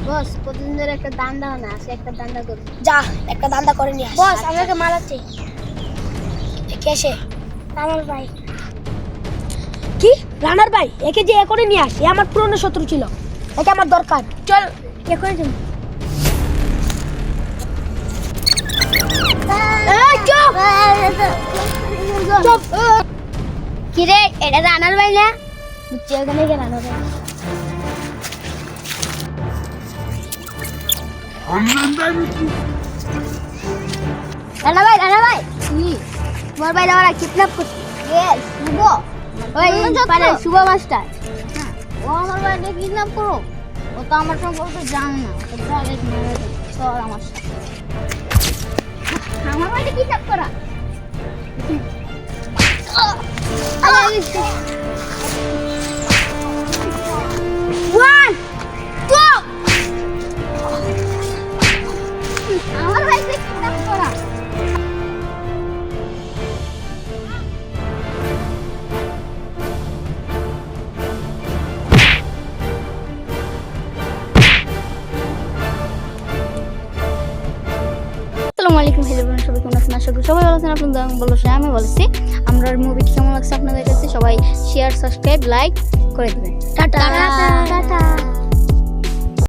বস প্রতিদিন ধরে একটা দান্দা না আসে, একটা দান্দা করি। যা একটা দান্দা করে নিয়ে আস। বস আমাকে মারাচ্ছে। কেসে আমার ভাই। কি রানার ভাই? একে যে এ করে নিয়ে আস, এ আমার পুরনো শত্রু ছিল, একে আমার দরকার। চল এখন তুমি চুপ। কি রে, এটা রানার ভাই না? বুঝছি এখানে কে রানার ভাই। রানা ভাই, রানা ভাই, তোমার ভাই ওরা কিডন্যাপ করছে। শুভ, ওই পারে শুভ মাস্টার, ও আমার ভাইকে কিডন্যাপ করো। ও তো আমার সম্পর্কে জানে না, তো চল চল আমার সাথে। আমার ভাইকে কিডন্যাপ করা। One, two. আমার ভাইকে কিডন্যাপ করা। আসসালামু আলাইকুম, হ্যালো বন্ধুরা, সবাই কেমন আছেন? আশা করি সবাই ভালো আছেন। আপনাদের বলছেন, আমি বলছি আমরা মুভিটি কেমন লাগছে আপনাদের কাছে, সবাই শেয়ার, সাবস্ক্রাইব, লাইক করে দেবেন। Tata tata.